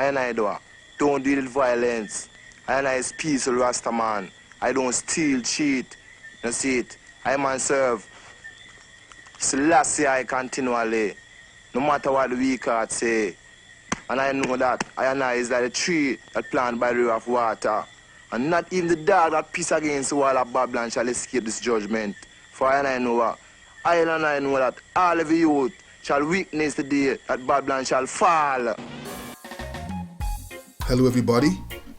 I do. Don't deal with violence. I is peaceful Rasta man. I don't steal, cheat. You see it? I man serve. Selassie I continually. No matter what the weak heart say. And I know that I is like a tree that planted by the river of water. And not even the dog that piss against the wall of Babylon shall escape this judgment. For I know what? I know that all of the youth shall witness the day that Babylon shall fall. Hello everybody,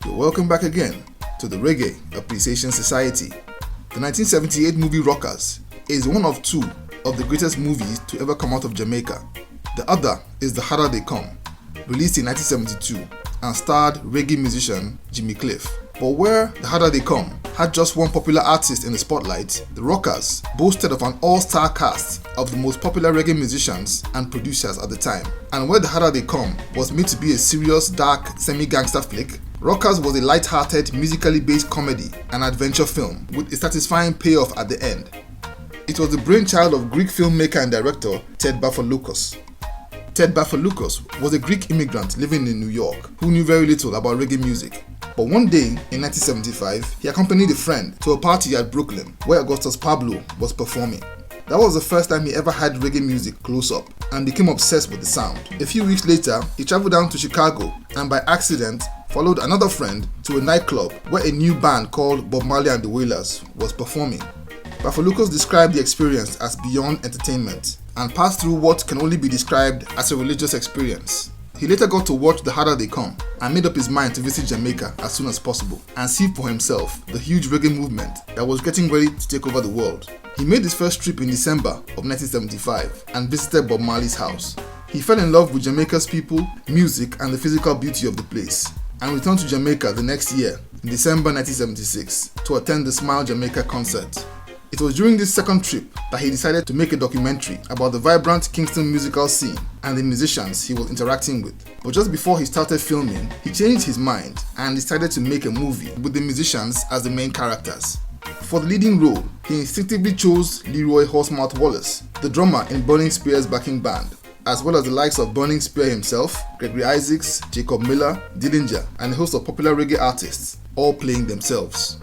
you're welcome back again to the Reggae Appreciation Society. The 1978 movie Rockers is one of two of the greatest movies to ever come out of Jamaica. The other is The Harder They Come, released in 1972 and starred reggae musician Jimmy Cliff. But where The Harder They Come had just one popular artist in the spotlight, the Rockers boasted of an all-star cast of the most popular reggae musicians and producers at the time. And where The Harder They Come was made to be a serious, dark, semi-gangster flick, Rockers was a light-hearted, musically based comedy and adventure film with a satisfying payoff at the end. It was the brainchild of Greek filmmaker and director Ted Bafaloukos. Ted Bafaloukos was a Greek immigrant living in New York who knew very little about reggae music. But one day in 1975, he accompanied a friend to a party at Brooklyn where Augustus Pablo was performing. That was the first time he ever heard reggae music close up and became obsessed with the sound. A few weeks later, he traveled down to Chicago and by accident followed another friend to a nightclub where a new band called Bob Marley and the Wailers was performing. Bafaloukos described the experience as beyond entertainment and passed through what can only be described as a religious experience. He later got to watch The Harder They Come and made up his mind to visit Jamaica as soon as possible and see for himself the huge reggae movement that was getting ready to take over the world. He made his first trip in December of 1975 and visited Bob Marley's house. He fell in love with Jamaica's people, music and the physical beauty of the place and returned to Jamaica the next year in December 1976 to attend the Smile Jamaica concert. It was during this second trip that he decided to make a documentary about the vibrant Kingston musical scene and the musicians he was interacting with. But just before he started filming, he changed his mind and decided to make a movie with the musicians as the main characters. For the leading role, he instinctively chose Leroy Horsemouth Wallace, the drummer in Burning Spear's backing band, as well as the likes of Burning Spear himself, Gregory Isaacs, Jacob Miller, Dillinger, and a host of popular reggae artists, all playing themselves.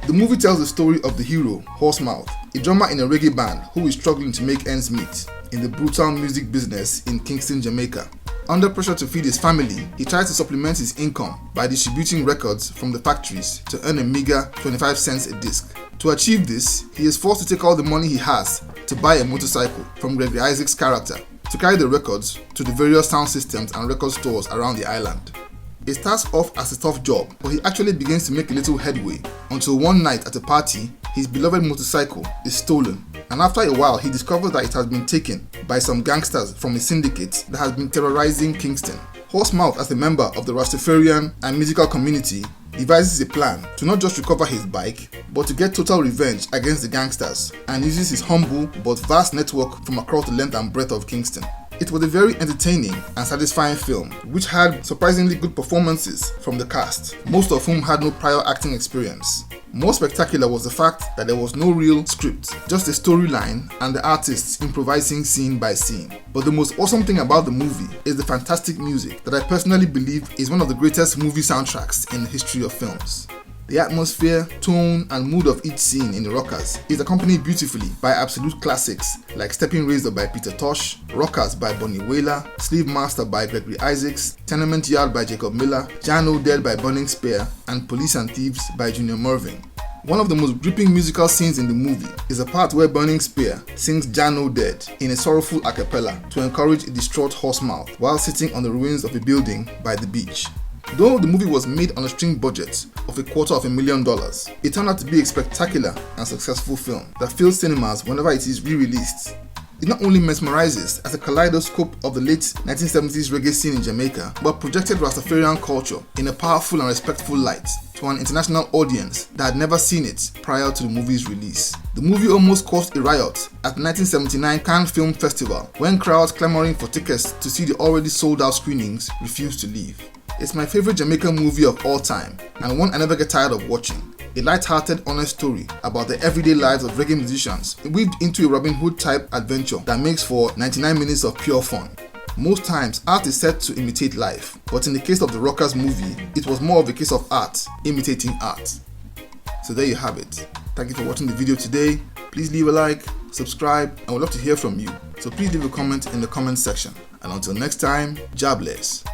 The movie tells the story of the hero, Horsemouth, a drummer in a reggae band who is struggling to make ends meet in the brutal music business in Kingston, Jamaica. Under pressure to feed his family, he tries to supplement his income by distributing records from the factories to earn a meager 25 cents a disc. To achieve this, he is forced to take all the money he has to buy a motorcycle from Gregory Isaacs' character to carry the records to the various sound systems and record stores around the island. It starts off as a tough job, but he actually begins to make a little headway until one night at a party, his beloved motorcycle is stolen, and after a while he discovers that it has been taken by some gangsters from a syndicate that has been terrorizing Kingston. Horsemouth, as a member of the Rastafarian and musical community, devises a plan to not just recover his bike, but to get total revenge against the gangsters and uses his humble but vast network from across the length and breadth of Kingston. It was a very entertaining and satisfying film, which had surprisingly good performances from the cast, most of whom had no prior acting experience. More spectacular was the fact that there was no real script, just a storyline and the artists improvising scene by scene. But the most awesome thing about the movie is the fantastic music that I personally believe is one of the greatest movie soundtracks in the history of films. The atmosphere, tone, and mood of each scene in The Rockers is accompanied beautifully by absolute classics like Stepping Razor by Peter Tosh, Rockers by Bunny Wailer, Slave Master by Gregory Isaacs, Tenement Yard by Jacob Miller, Jano Dead by Burning Spear, and Police and Thieves by Junior Mervyn. One of the most gripping musical scenes in the movie is a part where Burning Spear sings Jano Dead in a sorrowful a cappella to encourage a distraught Horsemouth while sitting on the ruins of a building by the beach. Though the movie was made on a string budget of $250,000, it turned out to be a spectacular and successful film that fills cinemas whenever it is re-released. It not only mesmerizes as a kaleidoscope of the late 1970s reggae scene in Jamaica, but projected Rastafarian culture in a powerful and respectful light to an international audience that had never seen it prior to the movie's release. The movie almost caused a riot at the 1979 Cannes Film Festival when crowds clamoring for tickets to see the already sold out screenings refused to leave. It's my favorite Jamaican movie of all time and one I never get tired of watching. A light-hearted, honest story about the everyday lives of reggae musicians weaved into a Robin Hood type adventure that makes for 99 minutes of pure fun. Most times, art is said to imitate life, but in the case of the Rockers movie, it was more of a case of art imitating art. So there you have it. Thank you for watching the video today. Please leave a like, subscribe, and we'd love to hear from you. So please leave a comment in the comment section. And until next time, Jah bless.